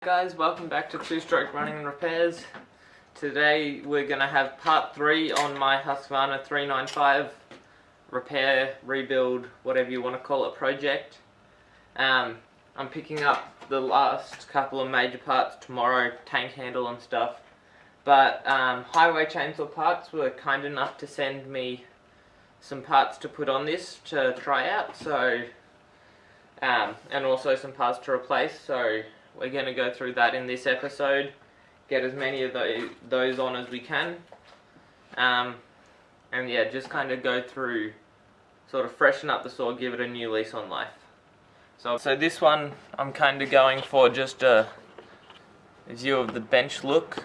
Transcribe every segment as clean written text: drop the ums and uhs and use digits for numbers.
Guys, welcome back to Two-Stroke Running and Repairs. Today we're going to have part 3 on my Husqvarna 395 repair, rebuild, whatever you want to call it, project. I'm picking up the last couple of major parts tomorrow, tank handle and stuff. But Hyway chainsaw parts were kind enough to send me some parts to put on this to try out, so and also some parts to replace, so we're going to go through that in this episode, get as many of those on as we can, and yeah, just kind of go through, sort of freshen up the saw, give it a new lease on life. So this one, I'm kind of going for just a view of the bench look,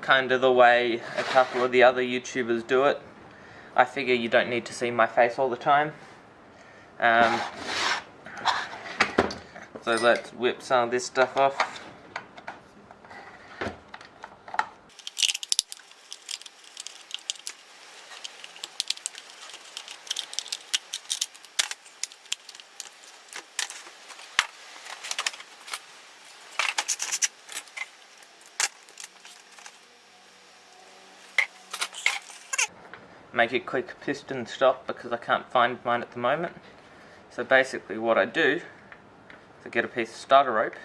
kind of the way a couple of the other YouTubers do it. I figure you don't need to see my face all the time. So let's whip some of this stuff off. Make a quick piston stop because I can't find mine at the moment. So basically what I do, I get a piece of starter rope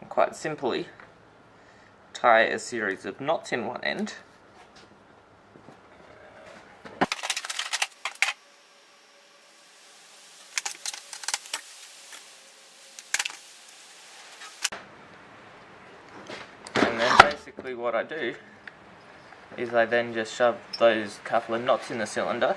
and quite simply tie a series of knots in one end, and then basically what I do is I then just shove those couple of knots in the cylinder .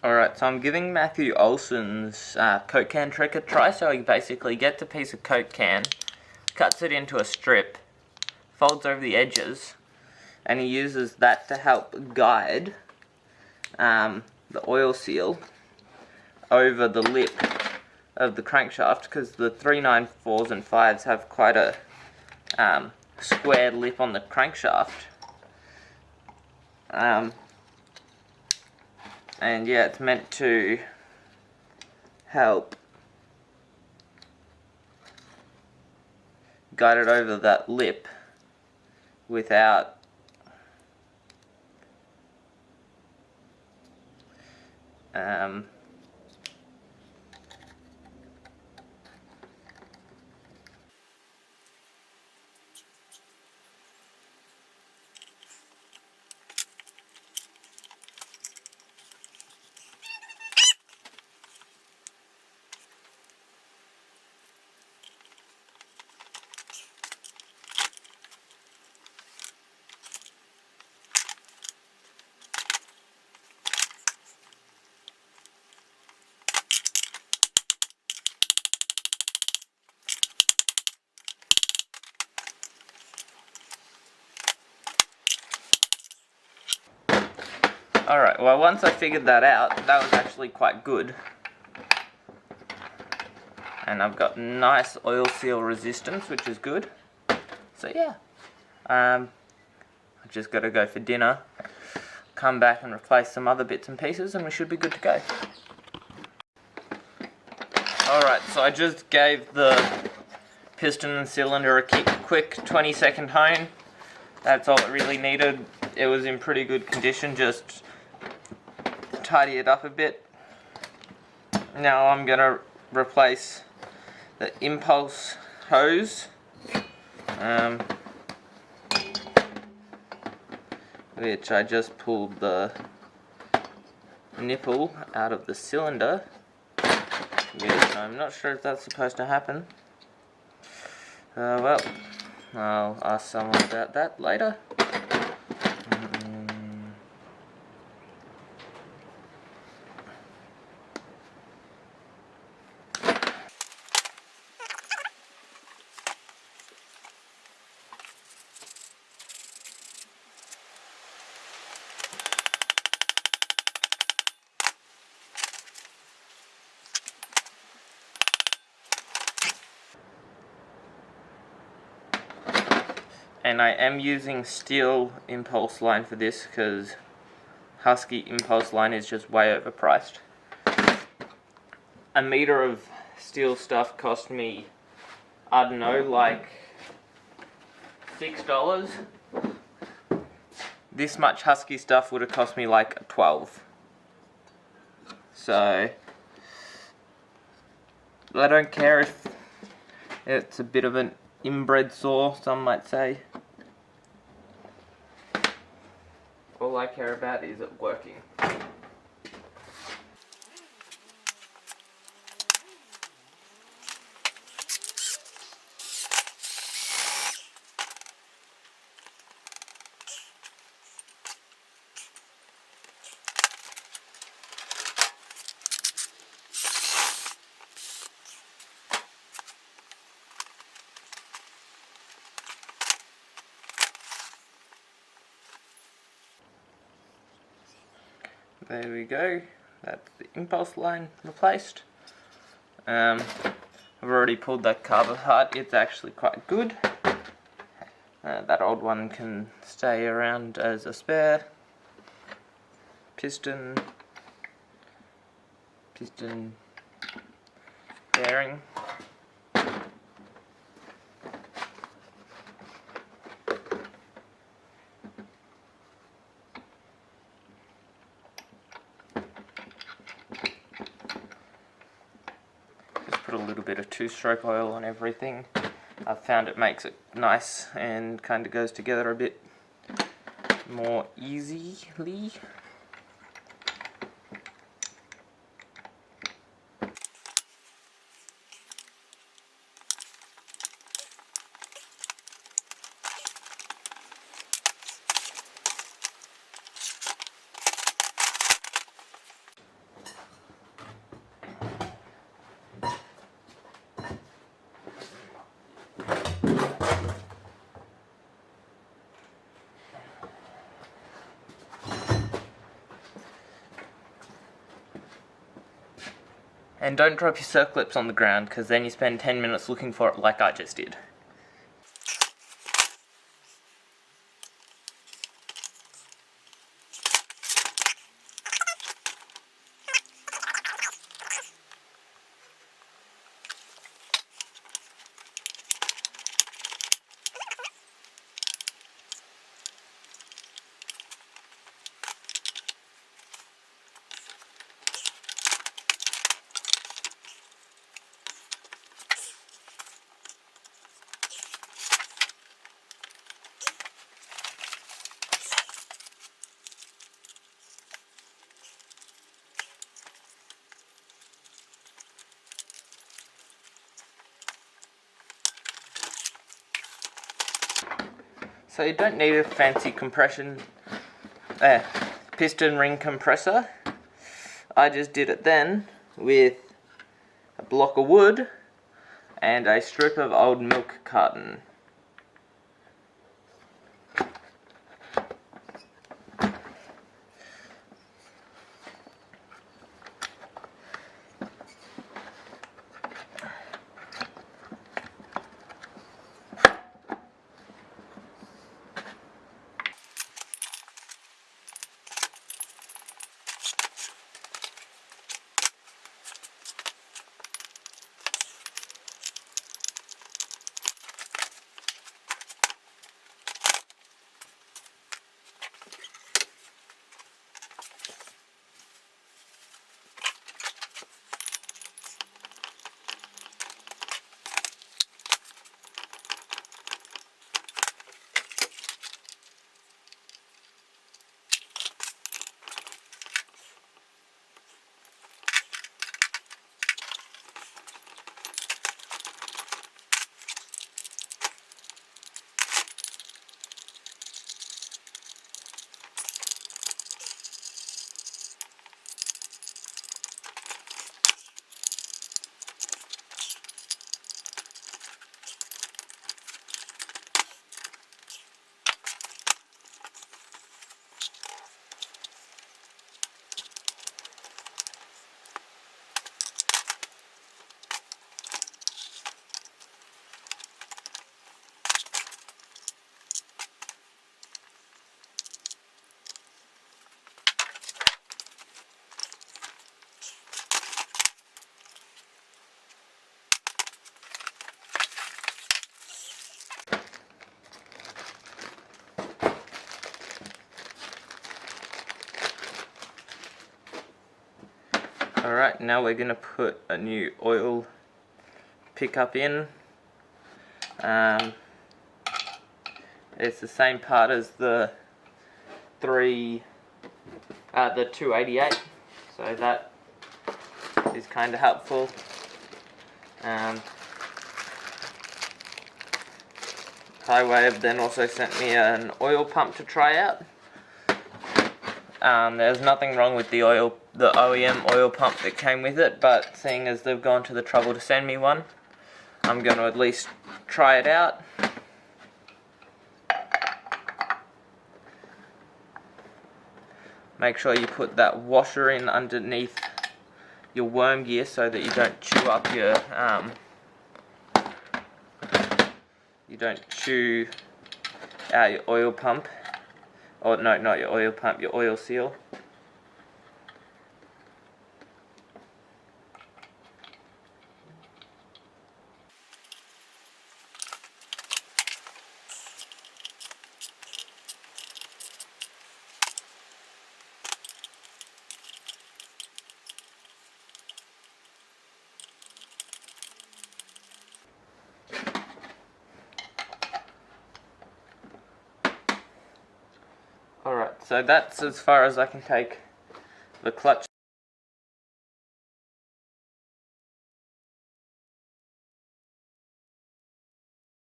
Alright, so I'm giving Matthew Olson's Coke can trick a try. So he basically gets a piece of Coke can, cuts it into a strip, folds over the edges, and he uses that to help guide the oil seal over the lip of the crankshaft, because the 394s and 5s have quite a square lip on the crankshaft. And yeah, it's meant to help guide it over that lip without Alright, well, once I figured that out, that was actually quite good. And I've got nice oil seal resistance, which is good. So yeah, I've just got to go for dinner, come back and replace some other bits and pieces, and we should be good to go. Alright, so I just gave the piston and cylinder a quick 20-second hone. That's all it really needed. it was in pretty good condition, just tidy it up a bit. Now I'm gonna replace the impulse hose, which I just pulled the nipple out of the cylinder, which I'm not sure if that's supposed to happen. Well, I'll ask someone about that later. And I am using steel impulse line for this because Husky impulse line is just way overpriced. A meter of steel stuff cost me, I don't know, like $6. This much Husky stuff would have cost me like 12. So I don't care if it's a bit of an inbred saw, some might say. All I care about is it working. There we go, that's the impulse line replaced. I've already pulled that carb apart, it's actually quite good. That old one can stay around as a spare. Piston bearing. Put a little bit of two-stroke oil on everything. I've found it makes it nice and kind of goes together a bit more easily. And don't drop your circlips on the ground, because then you spend 10 minutes looking for it like I just did. So you don't need a fancy piston ring compressor. I just did it then with a block of wood and a strip of old milk carton. Alright, now we're going to put a new oil pickup in. It's the same part as the 288, so that is kind of helpful. Hyway have then also sent me an oil pump to try out. There's nothing wrong with the OEM oil pump that came with it, but seeing as they've gone to the trouble to send me one, I'm going to at least try it out. Make sure you put that washer in underneath your worm gear so that you don't chew up your out your oil pump. Oh no, not your oil pump, your oil seal. Alright, so that's as far as I can take the clutch